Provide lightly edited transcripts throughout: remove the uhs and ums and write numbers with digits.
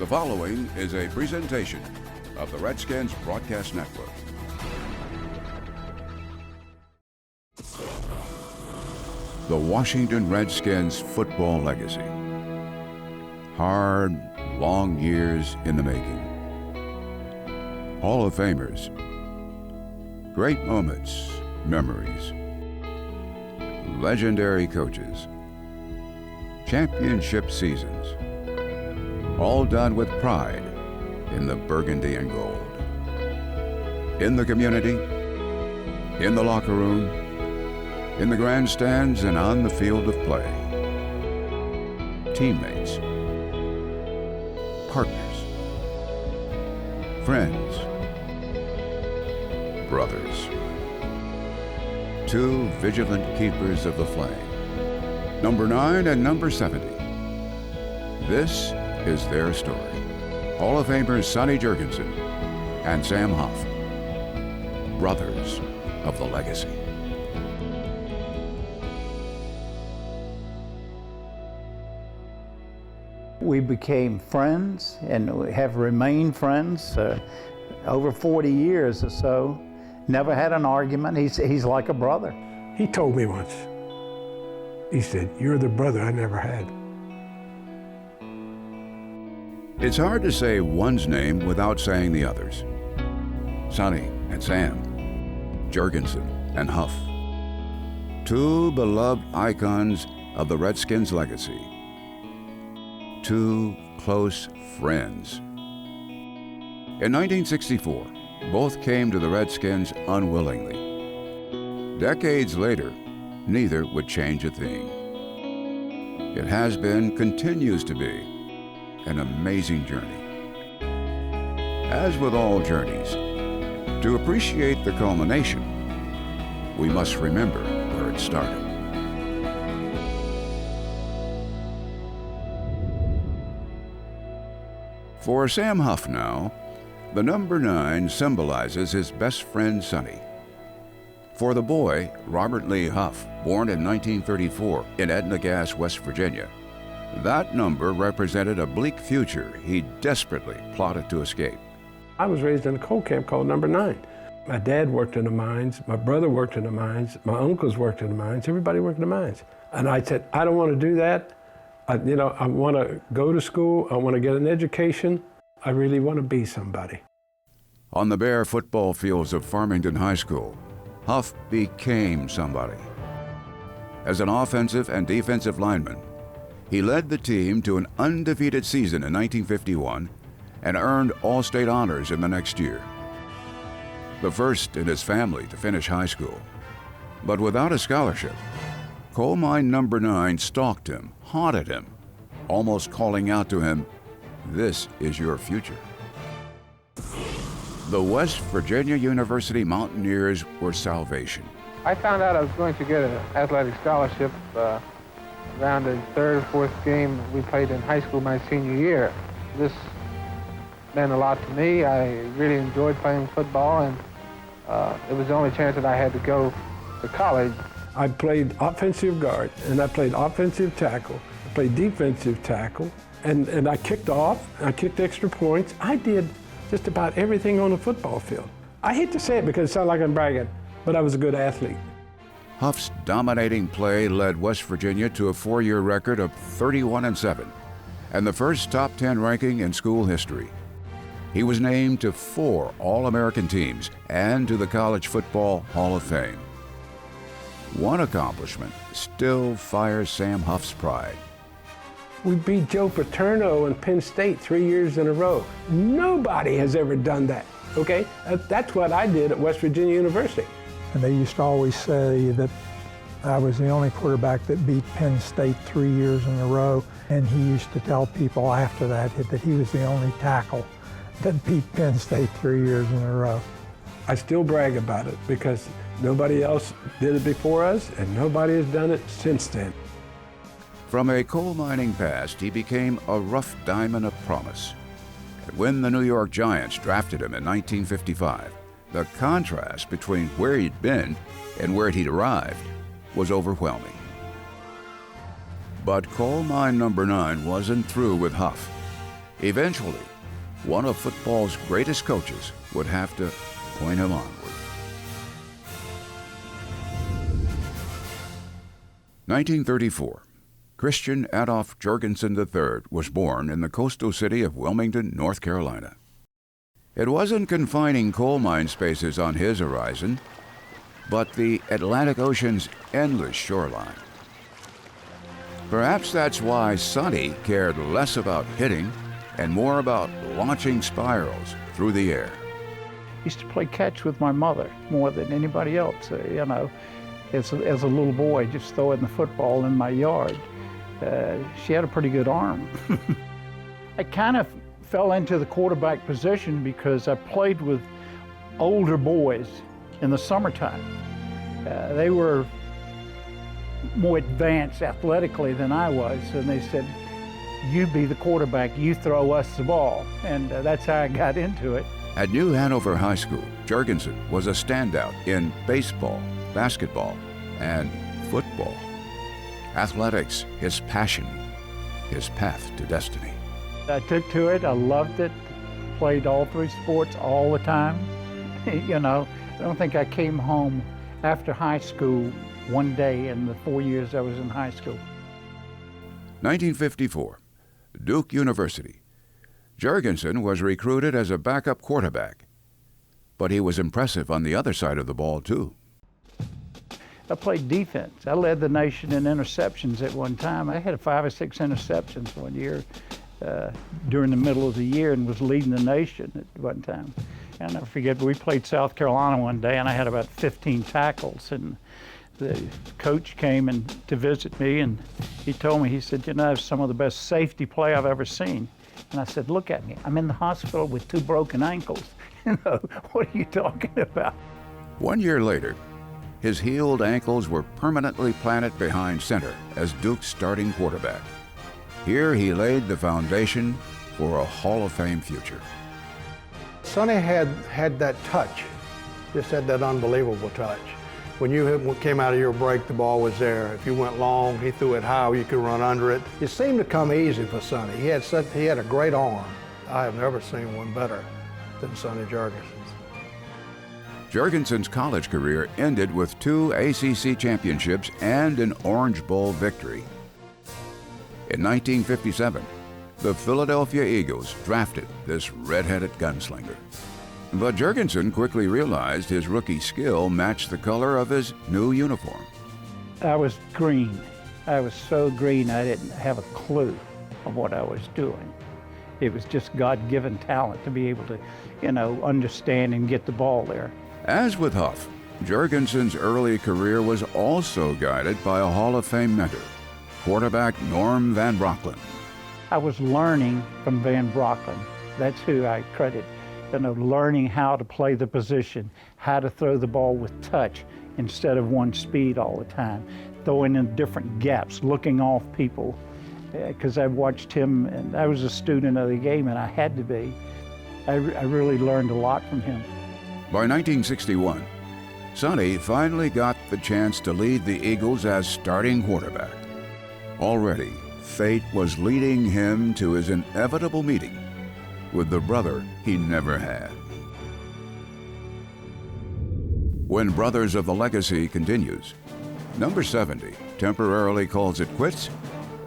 The following is a presentation of the Redskins Broadcast Network. The Washington Redskins football legacy. Hard, long years in the making. Hall of Famers. Great moments, memories. Legendary coaches. Championship seasons. All done with pride in the burgundy and gold. In the community, in the locker room, in the grandstands, and on the field of play. Teammates, partners, friends, brothers. Two vigilant keepers of the flame, number 9 and number 70. This is their story. Hall of Famers Sonny Jurgensen and Sam Huff, brothers of the legacy. We became friends and we have remained friends over 40 years or so. Never had an argument. He's like a brother. He told me once, he said, "You're the brother I never had." It's hard to say one's name without saying the others. Sonny and Sam, Jurgensen and Huff. Two beloved icons of the Redskins' legacy. Two close friends. In 1964, both came to the Redskins unwillingly. Decades later, neither would change a thing. It has been, continues to be, an amazing journey. As with all journeys, to appreciate the culmination, we must remember where it started. For Sam Huff now, the number 9 symbolizes his best friend Sonny. For the boy, Robert Lee Huff, born in 1934 in Edna Gas, West Virginia, that number represented a bleak future he desperately plotted to escape. I was raised in a coal camp called Number 9. My dad worked in the mines, my brother worked in the mines, my uncles worked in the mines, everybody worked in the mines. And I said, I don't want to do that. I want to go to school, I want to get an education, I really want to be somebody. On the bare football fields of Farmington High School, Huff became somebody. As an offensive and defensive lineman, he led the team to an undefeated season in 1951 and earned All-State honors in the next year. The first in his family to finish high school. But without a scholarship, coal mine number 9 stalked him, haunted him, almost calling out to him, "This is your future." The West Virginia University Mountaineers were salvation. I found out I was going to get an athletic scholarship around the 3rd or 4th game we played in high school my senior year. This meant a lot to me. I really enjoyed playing football, and it was the only chance that I had to go to college. I played offensive guard, and I played offensive tackle. I played defensive tackle, and I kicked off, I kicked extra points. I did just about everything on the football field. I hate to say it because it sounds like I'm bragging, but I was a good athlete. Huff's dominating play led West Virginia to a 4-year record of 31-7 and the first top 10 ranking in school history. He was named to 4 All-American teams and to the College Football Hall of Fame. One accomplishment still fires Sam Huff's pride. We beat Joe Paterno and Penn State 3 years in a row. Nobody has ever done that, okay? That's what I did at West Virginia University. And they used to always say that I was the only quarterback that beat Penn State 3 years in a row. And he used to tell people after that he was the only tackle that beat Penn State 3 years in a row. I still brag about it because nobody else did it before us and nobody has done it since then. From a coal mining past, he became a rough diamond of promise. When the New York Giants drafted him in 1955, the contrast between where he'd been and where he'd arrived was overwhelming. But coal mine number 9 wasn't through with Huff. Eventually, one of football's greatest coaches would have to point him onward. 1934. Christian Adolf Jurgensen III was born in the coastal city of Wilmington, North Carolina. It wasn't confining coal mine spaces on his horizon, but the Atlantic Ocean's endless shoreline. Perhaps that's why Sonny cared less about hitting and more about launching spirals through the air. I used to play catch with my mother more than anybody else, you know. As a little boy, just throwing the football in my yard. She had a pretty good arm. I kind of fell into the quarterback position because I played with older boys in the summertime. They were more advanced athletically than I was, and they said, "You be the quarterback, you throw us the ball." And that's how I got into it. At New Hanover High School, Jurgensen was a standout in baseball, basketball, and football. Athletics, his passion, his path to destiny. I took to it, I loved it, played all three sports all the time. You know, I don't think I came home after high school one day in the 4 years I was in high school. 1954, Duke University. Jurgensen was recruited as a backup quarterback, but he was impressive on the other side of the ball too. I played defense. I led the nation in interceptions at one time. I had 5 or 6 interceptions one year during the middle of the year and was leading the nation at one time. And I forget, we played South Carolina one day and I had about 15 tackles, and the coach came to visit me, and he told me, he said, "You know, that's some of the best safety play I've ever seen." And I said, "Look at me, I'm in the hospital with 2 broken ankles." You know, what are you talking about? 1 year later, his healed ankles were permanently planted behind center as Duke's starting quarterback. Here he laid the foundation for a Hall of Fame future. Sonny had that touch, just had that unbelievable touch. When you came out of your break, the ball was there. If you went long, he threw it high, you could run under it. It seemed to come easy for Sonny. He had a great arm. I have never seen one better than Sonny Jurgensen's. Jurgensen's college career ended with 2 ACC championships and an Orange Bowl victory. In 1957, the Philadelphia Eagles drafted this red-headed gunslinger. But Jurgensen quickly realized his rookie skill matched the color of his new uniform. I was green. I was so green I didn't have a clue of what I was doing. It was just God-given talent to be able to, you know, understand and get the ball there. As with Huff, Jurgensen's early career was also guided by a Hall of Fame mentor, quarterback Norm Van Brocklin. I was learning from Van Brocklin. That's who I credit. You know, learning how to play the position, how to throw the ball with touch instead of one speed all the time, throwing in different gaps, looking off people. Because I watched him, and I was a student of the game, and I had to be. I really learned a lot from him. By 1961, Sonny finally got the chance to lead the Eagles as starting quarterback. Already, fate was leading him to his inevitable meeting with the brother he never had. When Brothers of the Legacy continues, number 70 temporarily calls it quits,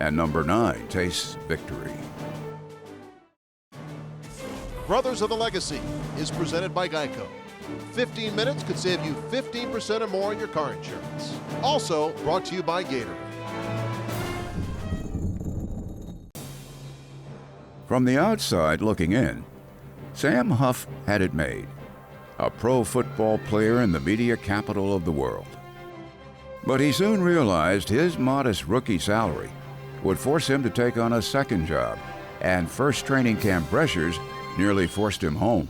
and number 9 tastes victory. Brothers of the Legacy is presented by Geico. 15 minutes could save you 15% or more on your car insurance. Also brought to you by Gatorade. From the outside looking in, Sam Huff had it made. A pro football player in the media capital of the world. But he soon realized his modest rookie salary would force him to take on a second job, and first training camp pressures nearly forced him home.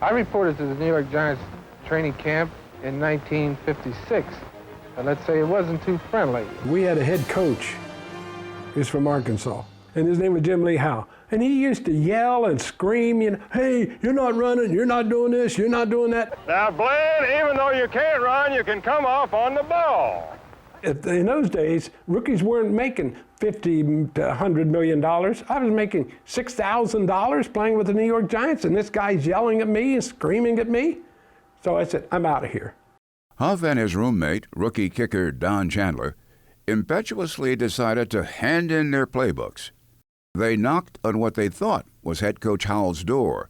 I reported to the New York Giants training camp in 1956. And let's say it wasn't too friendly. We had a head coach. He was from Arkansas, and his name was Jim Lee Howe. And he used to yell and scream, you know, "Hey, you're not running, you're not doing this, you're not doing that." Now, Glenn, even though you can't run, you can come off on the ball. In those days, rookies weren't making $50 to $100 million. I was making $6,000 playing with the New York Giants, and this guy's yelling at me and screaming at me. So I said, I'm out of here. Huff and his roommate, rookie kicker Don Chandler, impetuously decided to hand in their playbooks. They knocked on what they thought was head coach Howell's door,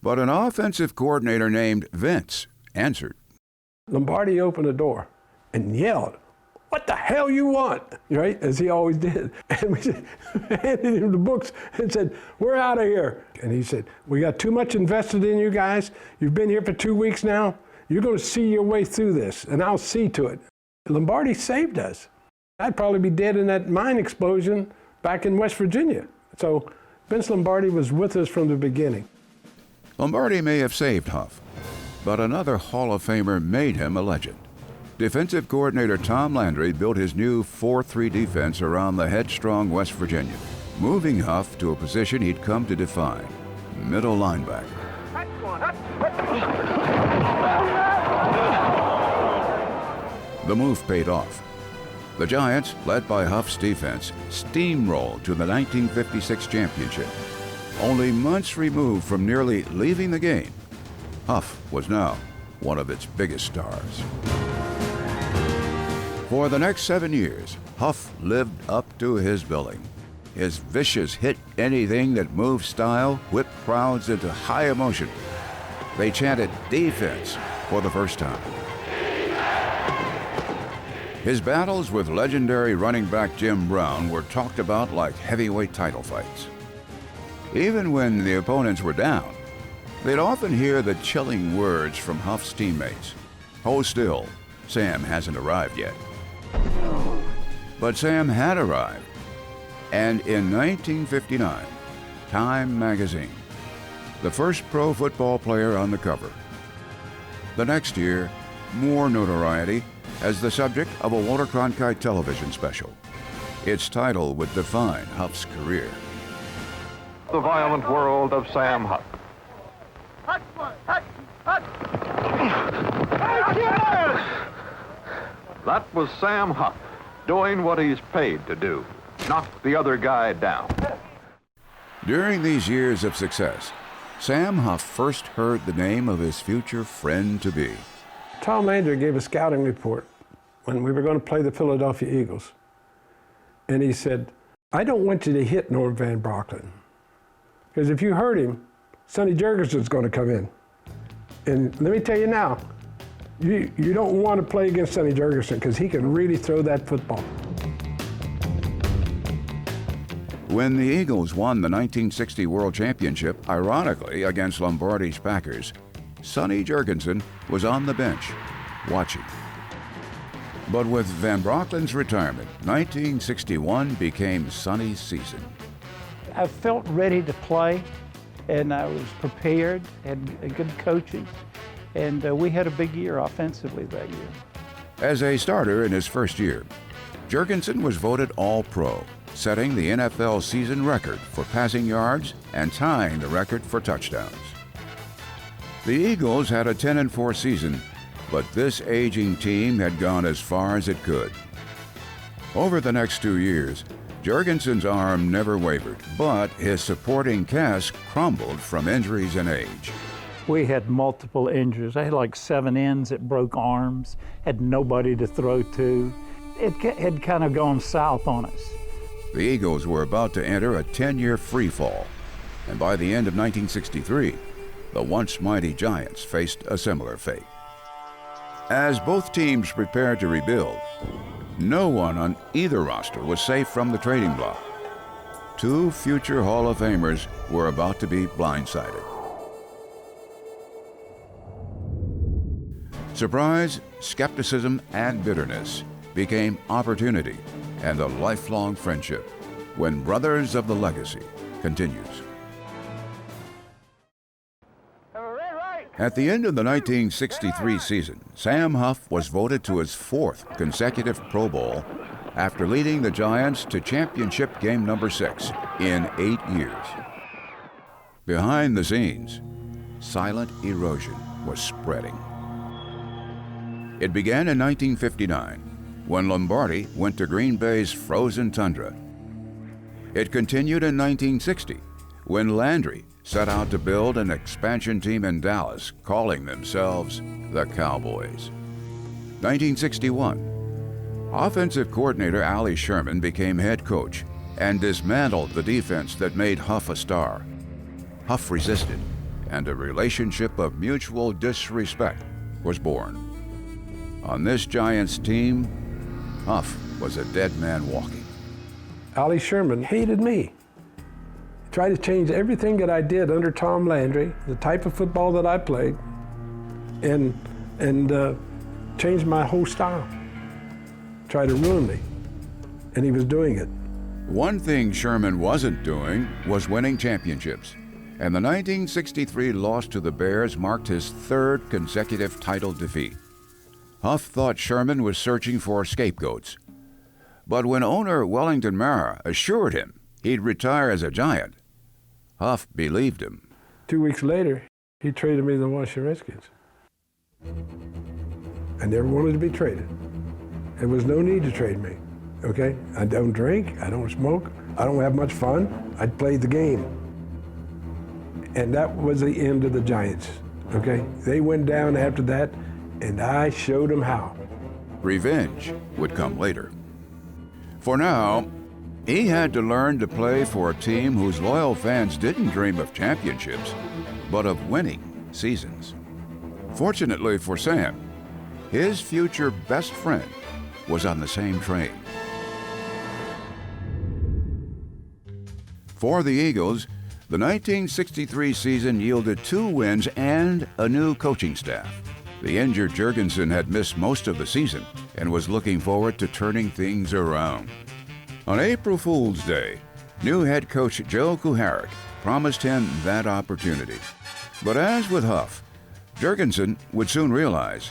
but an offensive coordinator named Vince answered. Lombardi opened the door and yelled, "What the hell you want?" Right, as he always did. And we handed him the books and said, "We're out of here." And he said, "We got too much invested in you guys. You've been here for 2 weeks now. You're going to see your way through this, and I'll see to it." Lombardi saved us. I'd probably be dead in that mine explosion back in West Virginia. So Vince Lombardi was with us from the beginning. Lombardi may have saved Huff, but another Hall of Famer made him a legend. Defensive coordinator Tom Landry built his new 4-3 defense around the headstrong West Virginian, moving Huff to a position he'd come to define, middle linebacker. The move paid off. The Giants, led by Huff's defense, steamrolled to the 1956 championship. Only months removed from nearly leaving the game, Huff was now one of its biggest stars. For the next 7 years, Huff lived up to his billing. His vicious hit-anything that moved style whipped crowds into high emotion. They chanted defense for the first time. His battles with legendary running back Jim Brown were talked about like heavyweight title fights. Even when the opponents were down, they'd often hear the chilling words from Huff's teammates. "Hold still, Sam hasn't arrived yet." But Sam had arrived, and in 1959, Time magazine, the first pro football player on the cover. The next year, more notoriety as the subject of a Walter Cronkite television special. Its title would define Huff's career. The violent world of Sam Huff. That was Sam Huff doing what he's paid to do, knock the other guy down. During these years of success, Sam Huff first heard the name of his future friend-to-be. Tom Landry gave a scouting report when we were going to play the Philadelphia Eagles. And he said, "I don't want you to hit Norm Van Brocklin, because if you hurt him, Sonny Jurgensen's going to come in. And let me tell you now, you don't want to play against Sonny Jurgensen because he can really throw that football." When the Eagles won the 1960 World Championship, ironically against Lombardi's Packers, Sonny Jurgensen was on the bench, watching. But with Van Brocklin's retirement, 1961 became Sonny's season. I felt ready to play, and I was prepared, had good coaching, and we had a big year offensively that year. As a starter in his first year, Jurgensen was voted All-Pro, setting the NFL season record for passing yards and tying the record for touchdowns. The Eagles had a 10-4 season, but this aging team had gone as far as it could. Over the next 2 years, Jurgensen's arm never wavered, but his supporting cast crumbled from injuries and age. We had multiple injuries. I had like 7 ends that broke arms, had nobody to throw to. It had kind of gone south on us. The Eagles were about to enter a 10-year free fall, and by the end of 1963, the once mighty Giants faced a similar fate. As both teams prepared to rebuild, no one on either roster was safe from the trading block. 2 future Hall of Famers were about to be blindsided. Surprise, skepticism, and bitterness became opportunity and a lifelong friendship when Brothers of the Legacy continues. At the end of the 1963 season, Sam Huff was voted to his 4th consecutive Pro Bowl after leading the Giants to championship game number 6 in 8 years. Behind the scenes, silent erosion was spreading. It began in 1959 when Lombardi went to Green Bay's frozen tundra It continued in 1960, when Landry set out to build an expansion team in Dallas, calling themselves the Cowboys. 1961, offensive coordinator Allie Sherman became head coach and dismantled the defense that made Huff a star. Huff resisted, and a relationship of mutual disrespect was born. On this Giants team, Huff was a dead man walking. Allie Sherman hated me. Tried to change everything that I did under Tom Landry, the type of football that I played, and changed my whole style. Tried to ruin me, and he was doing it. One thing Sherman wasn't doing was winning championships, and the 1963 loss to the Bears marked his third consecutive title defeat. Huff thought Sherman was searching for scapegoats. But when owner Wellington Mara assured him he'd retire as a Giant, Huff believed him. 2 weeks later, he traded me to the Washington Redskins. I never wanted to be traded. There was no need to trade me, okay? I don't drink, I don't smoke, I don't have much fun. I played the game. And that was the end of the Giants, okay? They went down after that, and I showed them how. Revenge would come later. For now, he had to learn to play for a team whose loyal fans didn't dream of championships, but of winning seasons. Fortunately for Sam, his future best friend was on the same train. For the Eagles, the 1963 season yielded 2 wins and a new coaching staff. The injured Jurgensen had missed most of the season and was looking forward to turning things around. On April Fool's Day, new head coach Joe Kuharich promised him that opportunity. But as with Huff, Jurgensen would soon realize,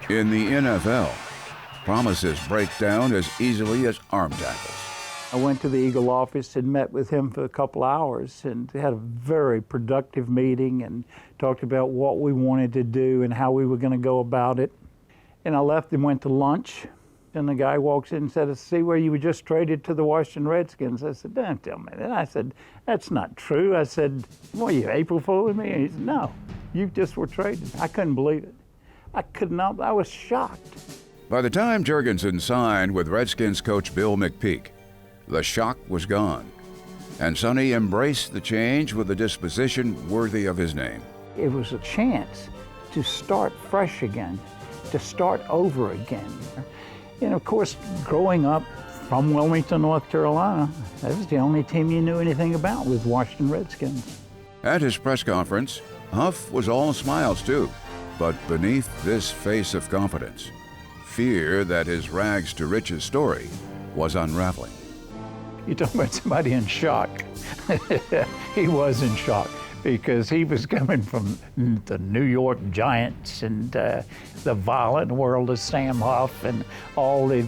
in the NFL, promises break down as easily as arm tackles. I went to the Eagle office and met with him for a couple hours and had a very productive meeting and talked about what we wanted to do and how we were going to go about it. And I left and went to lunch, and the guy walks in and said, "I see where you were just traded to the Washington Redskins." I said, "Don't tell me that." I said, "That's not true." I said, "What, are you April Fool with me?" And he said, "No, you just were traded." I couldn't believe it. I could not, I was shocked. By the time Jurgensen signed with Redskins coach Bill McPeak, the shock was gone, and Sonny embraced the change with a disposition worthy of his name. It was a chance to start fresh again, to start over again. And of course, growing up from Wilmington, North Carolina, that was the only team you knew anything about was Washington Redskins. At his press conference, Huff was all smiles too, but beneath this face of confidence, fear that his rags to riches story was unraveling. You talk about somebody in shock. He was in shock because he was coming from the New York Giants and the violent world of Sam Huff and all the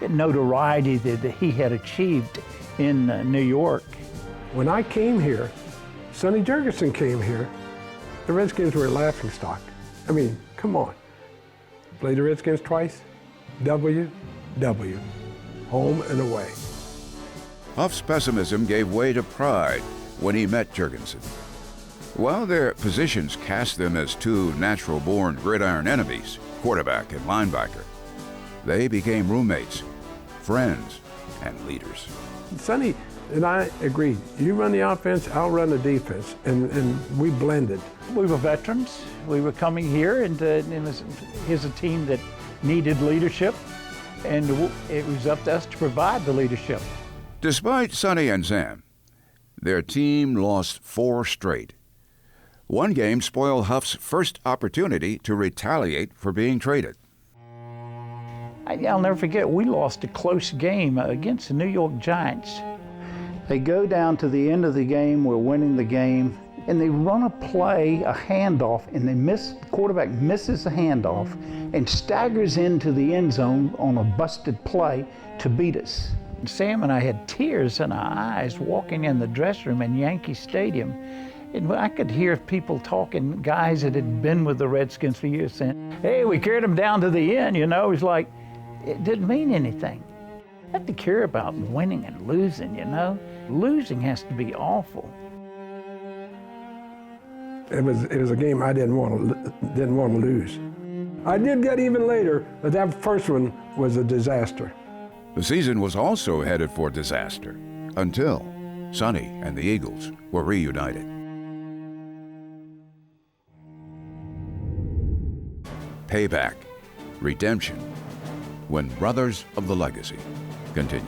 notoriety that he had achieved in New York. When I came here, Sonny Jurgensen came here, the Redskins were a laughingstock. I mean, come on. Played the Redskins twice, W, home and away. Huff's pessimism gave way to pride when he met Jurgensen. While their positions cast them as two natural-born gridiron enemies, quarterback and linebacker, they became roommates, friends, and leaders. Sonny and I agreed. You run the offense, I'll run the defense, and we blended. We were veterans. We were coming here, and here's a team that needed leadership, and it was up to us to provide the leadership. Despite Sonny and Sam, their team lost 4 straight. One game spoiled Huff's first opportunity to retaliate for being traded. I'll never forget, we lost a close game against the New York Giants. They go down to the end of the game, we're winning the game, and they run a play, a handoff, and the quarterback misses the handoff and staggers into the end zone on a busted play to beat us. Sam and I had tears in our eyes walking in the dressing room in Yankee Stadium. And I could hear people talking, guys that had been with the Redskins for years saying, "Hey, we carried them down to the end," you know. It was like, it didn't mean anything. I have to care about winning and losing, you know? Losing has to be awful. It was a game I didn't want to lose. I did get even later, but that first one was a disaster. The season was also headed for disaster until Sonny and the Eagles were reunited. Payback, redemption, when Brothers of the Legacy continues.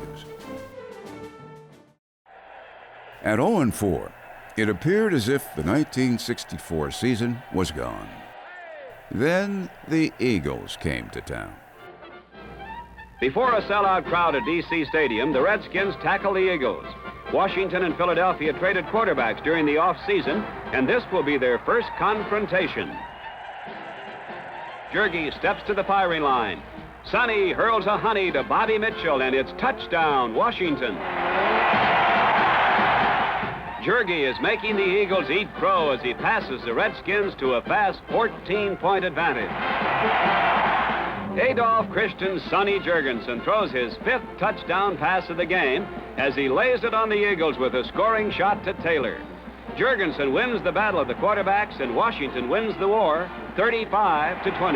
At 0-4, it appeared as if the 1964 season was gone. Then the Eagles came to town. Before a sellout crowd at D.C. Stadium, the Redskins tackle the Eagles. Washington and Philadelphia traded quarterbacks during the off-season, and this will be their first confrontation. Jurgie steps to the firing line. Sonny hurls a honey to Bobby Mitchell, and it's touchdown, Washington. Jurgie is making the Eagles eat crow as he passes the Redskins to a fast 14-point advantage. Adolph Christian's Sonny Jurgensen throws his 5th touchdown pass of the game as he lays it on the Eagles with a scoring shot to Taylor. Jurgensen wins the battle of the quarterbacks, and Washington wins the war 35-20.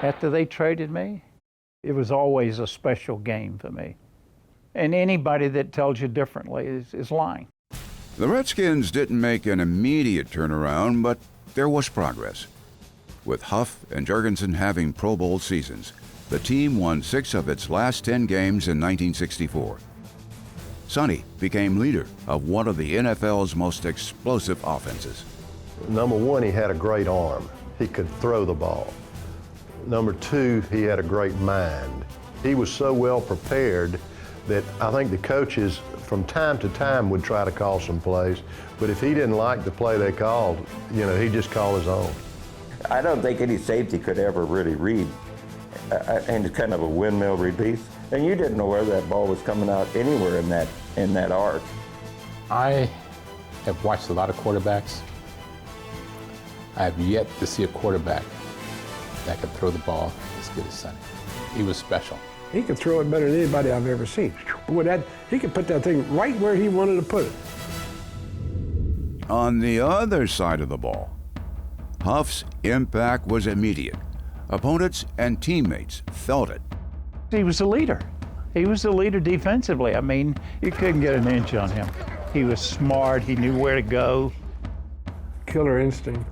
After they traded me, it was always a special game for me. And anybody that tells you differently is lying. The Redskins didn't make an immediate turnaround, but there was progress. With Huff and Jurgensen having Pro Bowl seasons, the team won 6 of its last 10 games in 1964. Sonny became leader of one of the NFL's most explosive offenses. Number one, he had a great arm. He could throw the ball. Number two, he had a great mind. He was so well prepared that I think the coaches from time to time would try to call some plays, but if he didn't like the play they called, he'd just call his own. I don't think any safety could ever really read, and it's kind of a windmill release, and you didn't know where that ball was coming out anywhere in that arc. I have watched a lot of quarterbacks. I have yet to see a quarterback that could throw the ball as good as Sonny. He was special. He could throw it better than anybody I've ever seen. He could put that thing right where he wanted to put it. On the other side of the ball, Huff's impact was immediate. Opponents and teammates felt it. He was a leader. He was the leader defensively. I mean, you couldn't get an inch on him. He was smart. He knew where to go. Killer instinct.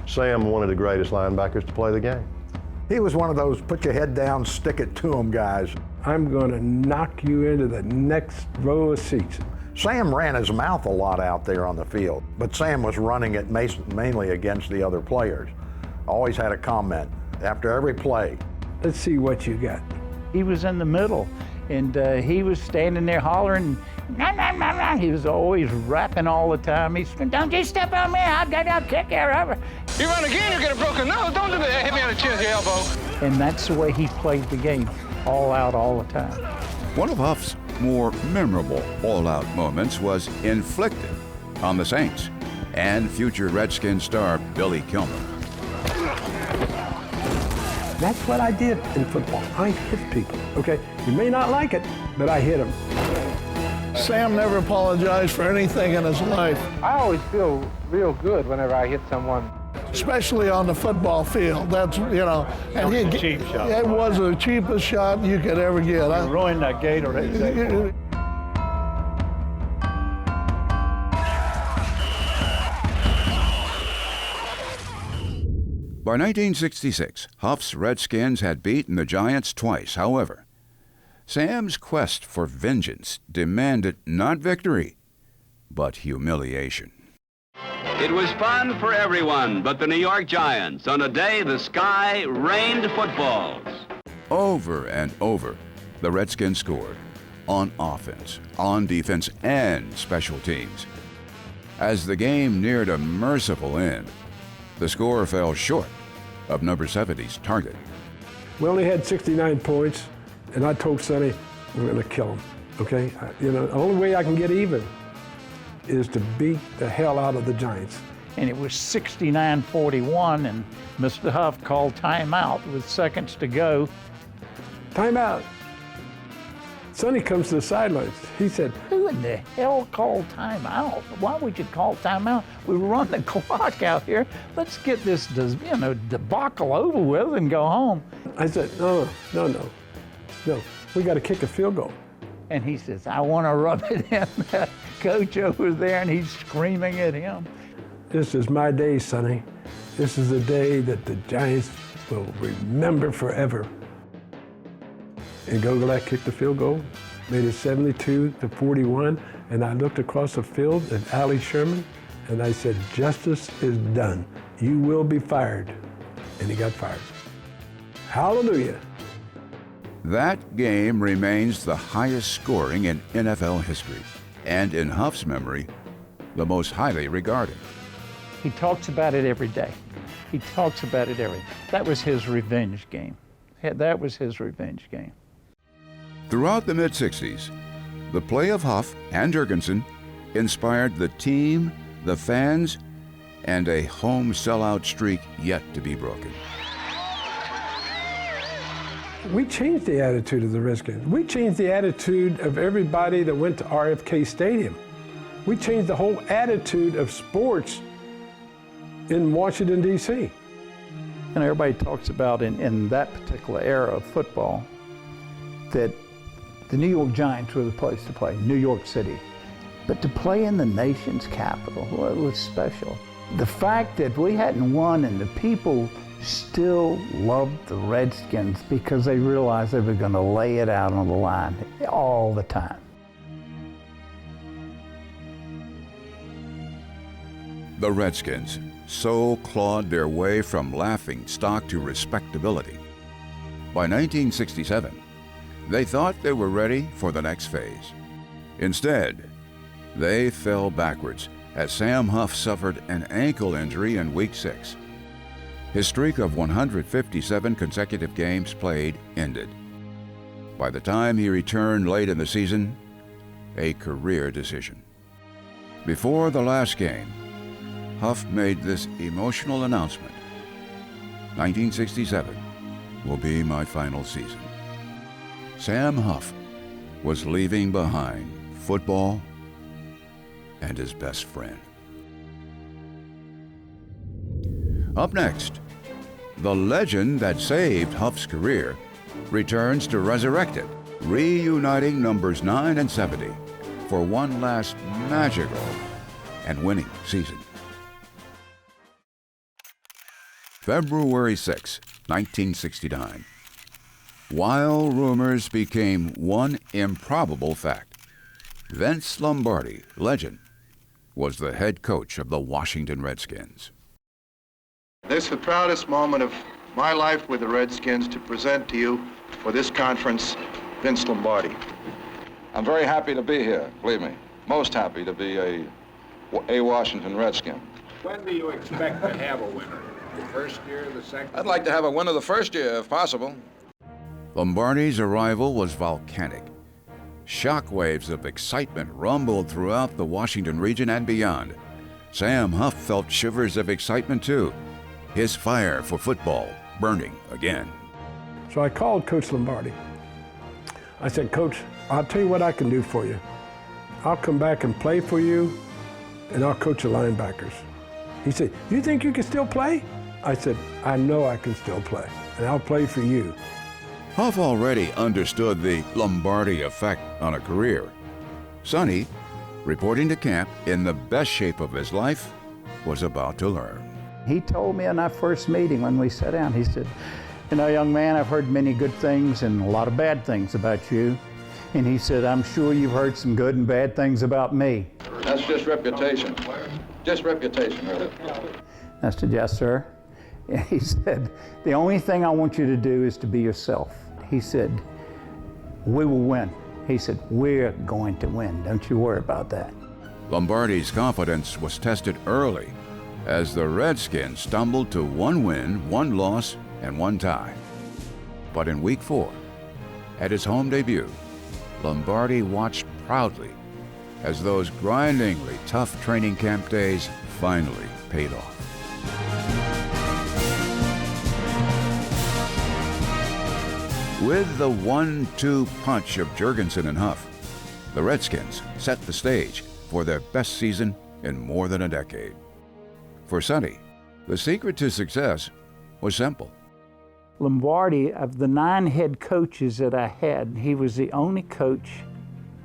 Sam, one of the greatest linebackers to play the game. He was one of those put your head down, stick it to him guys. I'm going to knock you into the next row of seats. Sam ran his mouth a lot out there on the field, but Sam was running it mainly against the other players. Always had a comment after every play. Let's see what you got. He was in the middle, and he was standing there hollering, nah, nah, nah, nah. He was always rapping all the time. He's, don't you step on me, I'll kick you over. You run again, you get a broken nose. Don't do that. Hit me on the chin with your elbow. And that's the way he played the game, all out all the time. One of Huff's more memorable all-out moments was inflicted on the Saints and future Redskins star Billy Kilmer. That's what I did in football. I hit people, okay? You may not like it, but I hit them. Sam never apologized for anything in his life. I always feel real good whenever I hit someone. Especially on the football field. That's, and it was a cheap shot. It was the cheapest shot you could ever get. You ruined that gator right there. By 1966, Huff's Redskins had beaten the Giants twice. However, Sam's quest for vengeance demanded not victory, but humiliation. It was fun for everyone but the New York Giants on a day the sky rained footballs. Over and over, the Redskins scored on offense, on defense, and special teams. As the game neared a merciful end, the score fell short of number 70's target. We only had 69 points, and I told Sonny, we're going to kill him, okay? The only way I can get even is to beat the hell out of the Giants. And it was 69-41, and Mr. Huff called timeout with seconds to go. timeout. Sonny comes to the sidelines. He said, Who in the hell called timeout? Why would you call timeout? We run the clock out here. Let's get this, debacle over with and go home. I said, no. We got to kick a field goal. And he says, I want to rub it in that coach over there, and he's screaming at him. This is my day, Sonny. This is the day that the Giants will remember forever. And Gogolak kicked the field goal, made it 72-41, and I looked across the field at Allie Sherman, and I said, justice is done. You will be fired. And he got fired. Hallelujah. That game remains the highest scoring in NFL history, and in Huff's memory, the most highly regarded. He talks about it every day. He talks about it every day. That was his revenge game. That was his revenge game. Throughout the mid-60s, the play of Huff and Jurgensen inspired the team, the fans, and a home sellout streak yet to be broken. We changed the attitude of the Redskins. We changed the attitude of everybody that went to RFK Stadium. We changed the whole attitude of sports in Washington, D.C. And everybody talks about in that particular era of football that the New York Giants were the place to play, New York City. But to play in the nation's capital, well, it was special. The fact that we hadn't won and the people still loved the Redskins because they realized they were going to lay it out on the line all the time. The Redskins so clawed their way from laughing stock to respectability. By 1967, they thought they were ready for the next phase. Instead, they fell backwards as Sam Huff suffered an ankle injury in Week 6. His streak of 157 consecutive games played ended. By the time he returned late in the season, a career decision. Before the last game, Huff made this emotional announcement: 1967 will be my final season. Sam Huff was leaving behind football and his best friend. Up next, the legend that saved Huff's career returns to resurrect it, reuniting numbers 9 and 70 for one last magical and winning season. February 6, 1969. Wild rumors became one improbable fact. Vince Lombardi, legend, was the head coach of the Washington Redskins. This is the proudest moment of my life with the Redskins to present to you for this conference, Vince Lombardi. I'm very happy to be here, believe me. Most happy to be a Washington Redskin. When do you expect to have a winner? The first year, the second? I'd like to have a winner the first year, if possible. Lombardi's arrival was volcanic. Shockwaves of excitement rumbled throughout the Washington region and beyond. Sam Huff felt shivers of excitement too, his fire for football burning again. So I called Coach Lombardi. I said, Coach, I'll tell you what I can do for you. I'll come back and play for you, and I'll coach the linebackers. He said, you think you can still play? I said, I know I can still play, and I'll play for you. Huff already understood the Lombardi effect on a career. Sonny, reporting to camp in the best shape of his life, was about to learn. He told me in our first meeting when we sat down, he said, you know, young man, I've heard many good things and a lot of bad things about you. And he said, I'm sure you've heard some good and bad things about me. That's just reputation. Just reputation, really. I said, yes, sir. And he said, the only thing I want you to do is to be yourself. He said, we will win. He said, we're going to win. Don't you worry about that. Lombardi's confidence was tested early as the Redskins stumbled to 1 win, 1 loss, and 1 tie. But in Week 4, at his home debut, Lombardi watched proudly as those grindingly tough training camp days finally paid off. With the 1-2 punch of Jurgensen and Huff, the Redskins set the stage for their best season in more than a decade. For Sonny, the secret to success was simple. Lombardi, of the 9 head coaches that I had, he was the only coach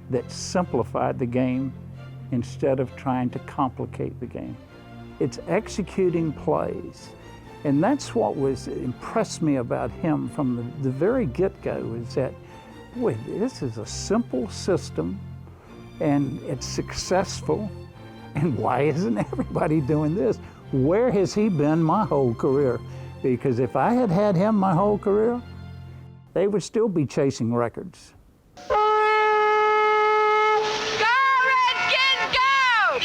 that simplified the game instead of trying to complicate the game. It's executing plays. And that's what impressed me about him from the very get-go, is that, boy, this is a simple system and it's successful. And why isn't everybody doing this? Where has he been my whole career? Because if I had had him my whole career, they would still be chasing records. Go, Redskins, go!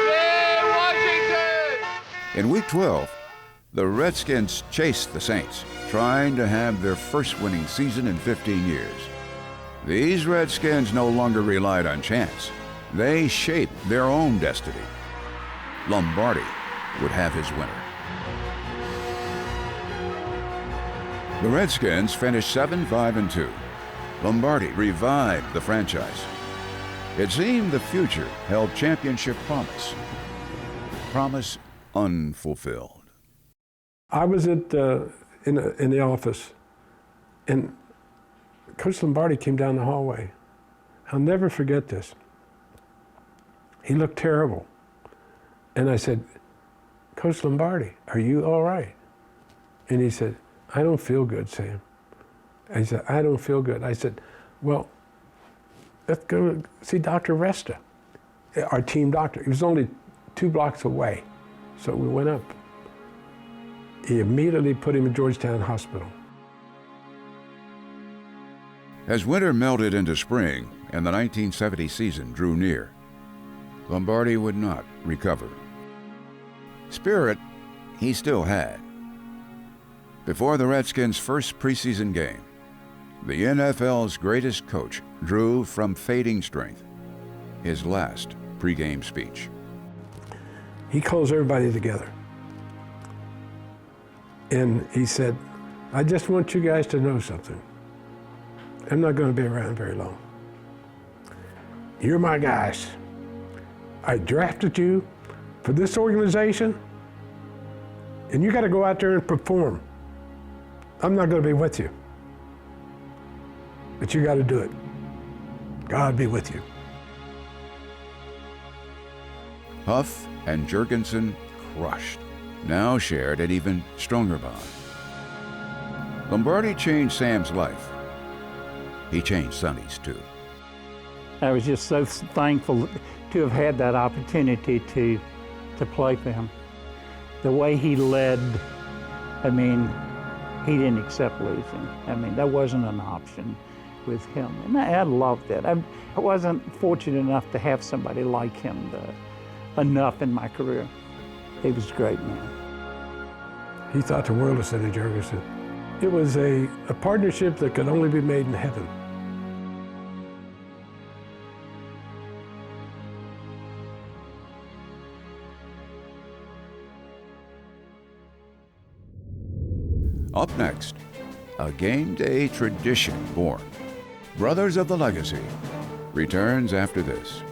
Yeah, Washington! In Week 12, the Redskins chased the Saints, trying to have their first winning season in 15 years. These Redskins no longer relied on chance. They shaped their own destiny. Lombardi would have his winner. The Redskins finished 7-5-2. Lombardi revived the franchise. It seemed the future held championship promise. Promise unfulfilled. I was in the office, and Coach Lombardi came down the hallway. I'll never forget this. He looked terrible. And I said, Coach Lombardi, are you all right? And he said, I don't feel good, Sam. I said, I don't feel good. I said, well, let's go see Dr. Resta, our team doctor. He was only 2 blocks away. So we went up. He immediately put him in Georgetown Hospital. As winter melted into spring and the 1970 season drew near, Lombardi would not recover. Spirit he still had. Before the Redskins' first preseason game, the NFL's greatest coach drew from fading strength his last pregame speech. He calls everybody together. And he said, I just want you guys to know something. I'm not going to be around very long. You're my guys. I drafted you for this organization, and you got to go out there and perform. I'm not going to be with you, but you got to do it. God be with you. Huff and Jurgensen, crushed, now shared an even stronger bond. Lombardi changed Sam's life. He changed Sonny's too. I was just so thankful to have had that opportunity to play for him. The way he led, I mean, he didn't accept losing. I mean, that wasn't an option with him. And I loved it. I wasn't fortunate enough to have somebody like him enough in my career. He was a great man. He thought the world of Sonny Jurgensen. It was a partnership that could only be made in heaven. Up next, a game day tradition born. Brothers of the Legacy returns after this.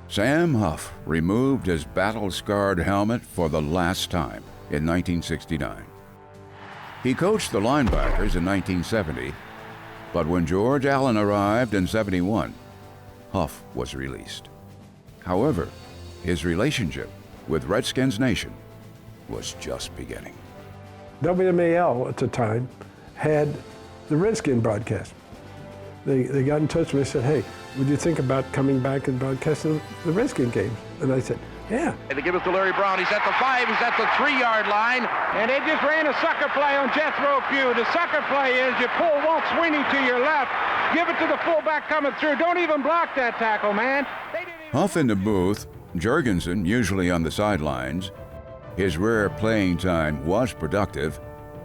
Sam Huff removed his battle-scarred helmet for the last time in 1969. He coached the linebackers in 1970, but when George Allen arrived in 71, Huff was released. However, his relationship with Redskins Nation was just beginning. WMAL at the time had the Redskin broadcast. They got in touch with me and said, hey, would you think about coming back and broadcasting the Redskin games? And I said, yeah. And they give it to Larry Brown. He's at the 5, he's at the 3-yard line. And they just ran a sucker play on Jethro Pugh. The sucker play is you pull Walt Sweeney to your left, give it to the fullback coming through. Don't even block that tackle, man. Huff in the booth, Jurgensen usually on the sidelines. His rare playing time was productive,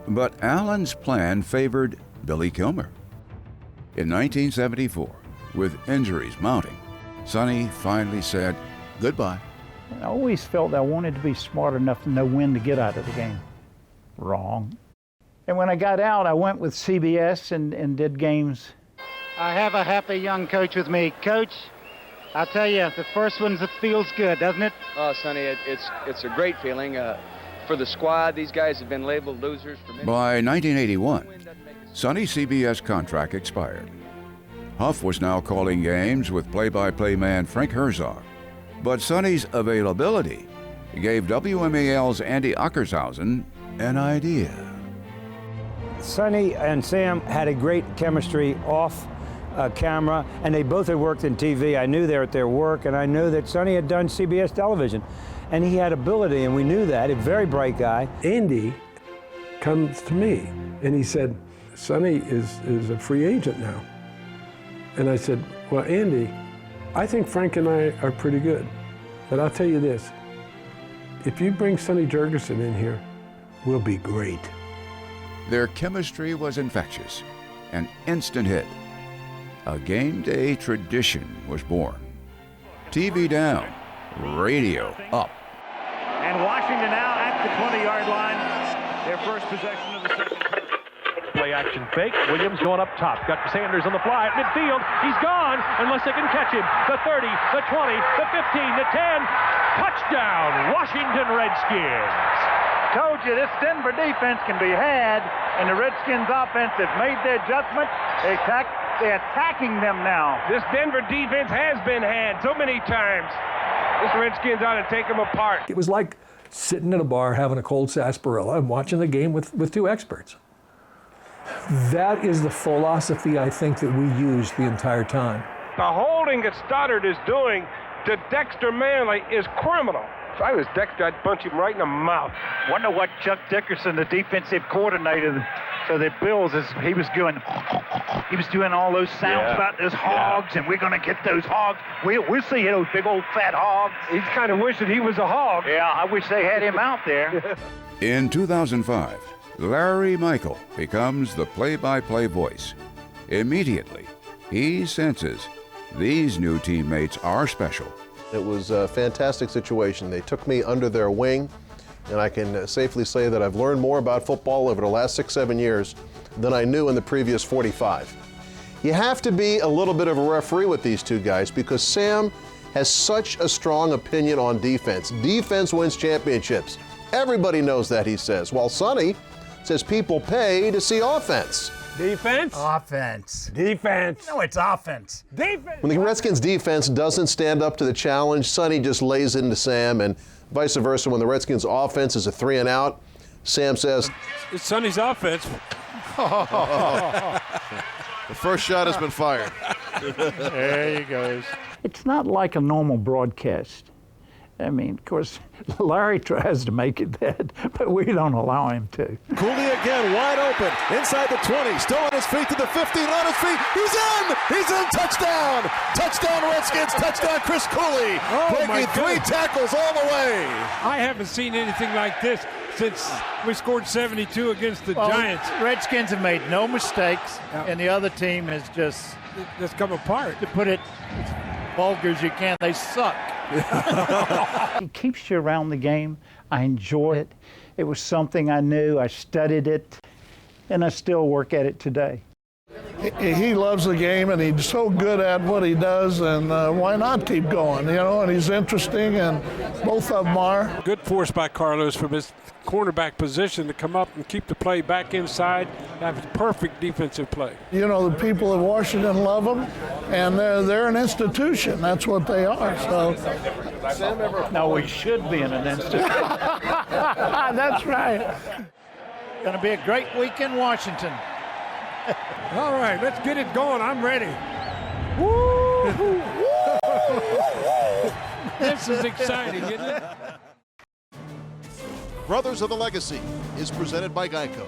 but Allen's plan favored Billy Kilmer. In 1974, with injuries mounting, Sonny finally said goodbye. I always felt I wanted to be smart enough to know when to get out of the game. Wrong. And when I got out, I went with CBS and did games. I have a happy young coach with me. Coach, I'll tell you, the first one feels good, doesn't it? Oh, Sonny, it's a great feeling. For the squad, these guys have been labeled losers for many. By 1981, Sonny's CBS contract expired. Huff was now calling games with play-by-play man Frank Herzog. But Sonny's availability gave WMAL's Andy Ockershausen an idea. Sonny and Sam had a great chemistry off camera, and they both had worked in TV. I knew they were at their work, and I knew that Sonny had done CBS television. And he had ability, and we knew that. A very bright guy. Andy comes to me, and he said, Sonny is a free agent now. And I said, well, Andy, I think Frank and I are pretty good. But I'll tell you this, if you bring Sonny Jurgensen in here, we'll be great. Their chemistry was infectious, an instant hit. A game day tradition was born. TV down, radio up. And Washington now at the 20-yard line. Their first possession of the second quarter. Play action fake. Williams going up top. Got Sanders on the fly at midfield. He's gone unless they can catch him. The 30, the 20, the 15, the 10. Touchdown, Washington Redskins. Told you this Denver defense can be had, and the Redskins offense have made their adjustment. They're attacking them now. This Denver defense has been had so many times. This Redskins ought to take them apart. It was like sitting in a bar having a cold sarsaparilla and watching the game with two experts. That is the philosophy I think that we used the entire time. The holding that Stoddard is doing to Dexter Manley is criminal. If I was Dexter, I'd punch him right in the mouth. Wonder what Chuck Dickerson, the defensive coordinator for the Bills, he was doing all those sounds about those hogs, and we're going to get those hogs. We'll see those big old fat hogs. He's kind of wishing he was a hog. Yeah, I wish they had him out there. In 2005, Larry Michael becomes the play-by-play voice. Immediately, he senses these new teammates are special. It was a fantastic situation. They took me under their wing, and I can safely say that I've learned more about football over the last 6-7 years than I knew in the previous 45. You have to be a little bit of a referee with these two guys because Sam has such a strong opinion on defense. Defense wins championships. Everybody knows that, he says. While Sonny says people pay to see offense. Defense? Offense. Defense. No, it's offense. Defense. When the Redskins defense doesn't stand up to the challenge, Sonny just lays into Sam, and vice versa. When the Redskins offense is a 3 and out, Sam says, It's Sonny's offense. The first shot has been fired. There he goes. It's not like a normal broadcast. I mean, of course, Larry tries to make it that, but we don't allow him to. Cooley again, wide open, inside the 20, still on his feet to the 15, on his feet, he's in! He's in, touchdown! Touchdown Redskins, touchdown Chris Cooley! Breaking 3 tackles all the way! I haven't seen anything like this since we scored 72 against the Giants. Redskins have made no mistakes, and the other team has just come apart. To put it as vulgar as you can, they suck. It keeps you around the game. I enjoy it. It was something I knew. I studied it, and I still work at it today. He loves the game, and he's so good at what he does, and why not keep going, you know, and he's interesting, and both of them are. Good force by Carlos from his cornerback position to come up and keep the play back inside. That's perfect defensive play. You know, the people of Washington love him, and they're an institution. That's what they are. So, No, we should be in an institution. that's right. Going to be a great week in Washington. All right, let's get it going. I'm ready. This is exciting, isn't it? Brothers of the Legacy is presented by Geico.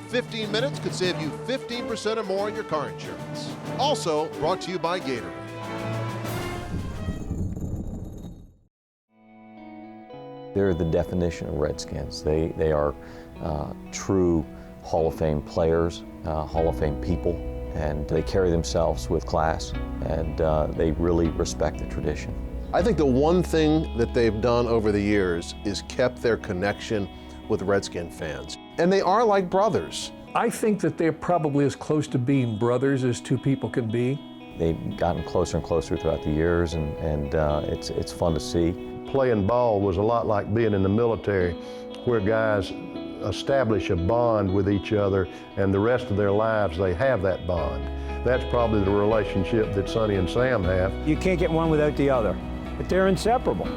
15 minutes could save you 15% or more on your car insurance. Also brought to you by Gatorade. They're the definition of Redskins. They are true Hall of Fame players, Hall of Fame people, and they carry themselves with class, and they really respect the tradition. I think the one thing that they've done over the years is kept their connection with Redskin fans. And they are like brothers. I think that they're probably as close to being brothers as two people can be. They've gotten closer and closer throughout the years, and it's fun to see. Playing ball was a lot like being in the military, where guys establish a bond with each other, and the rest of their lives they have that bond. That's probably the relationship that Sonny and Sam have. You can't get one without the other, but they're inseparable.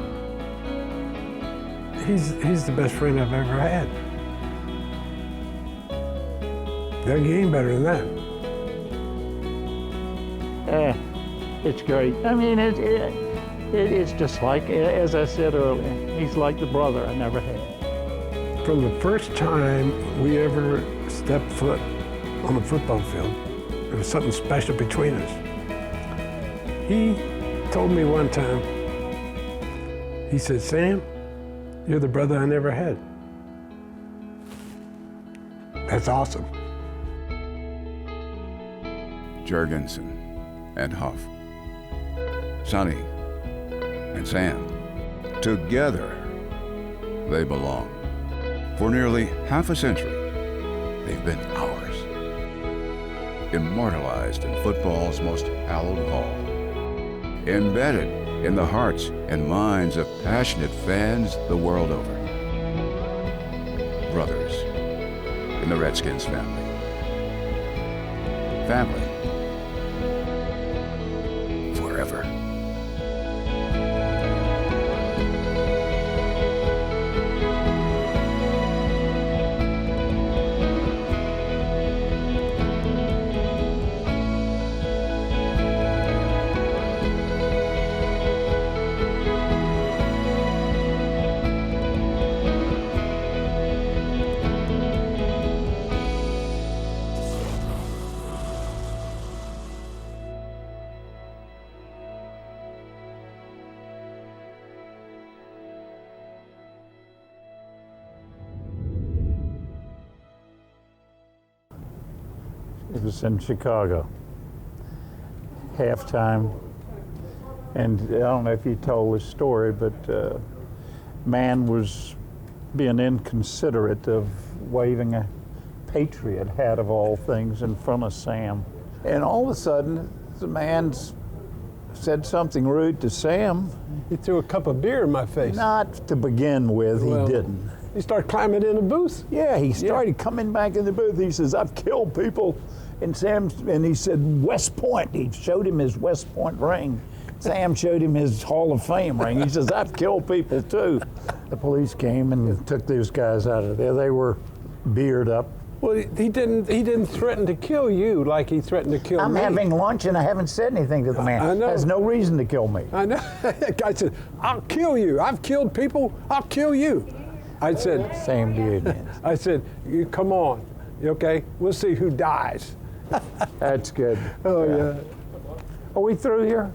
He's the best friend I've ever had. Doesn't get any better than that. It's great. I mean, it's just like, as I said earlier, he's like the brother I never had. From the first time we ever stepped foot on the football field, there was something special between us. He told me one time, he said, "Sam, you're the brother I never had." That's awesome. Jurgensen and Huff, Sonny and Sam, together they belong. For nearly half a century, they've been ours. Immortalized in football's most hallowed hall. Embedded in the hearts and minds of passionate fans the world over. Brothers in the Redskins family. Family forever. It was in Chicago, halftime, and I don't know if you told this story, but man was being inconsiderate of waving a Patriot hat of all things in front of Sam. And all of a sudden, the man said something rude to Sam. He threw a cup of beer in my face. Not to begin with, he didn't. He started climbing in the booth. Yeah, he started coming back in the booth. He says, "I've killed people." And he said, "West Point." He showed him his West Point ring. Sam showed him his Hall of Fame ring. He says, "I've killed people too." The police came and took those guys out of there. They were beard up. Well, he didn't threaten to kill you like he threatened to kill me. I'm having lunch and I haven't said anything to the man. I know. Has no reason to kill me. I know. I said, "I'll kill you. I've killed people. I'll kill you." I said, "Same to you, man." I said, "You come on, okay? We'll see who dies." That's good. Oh yeah. Are we through here?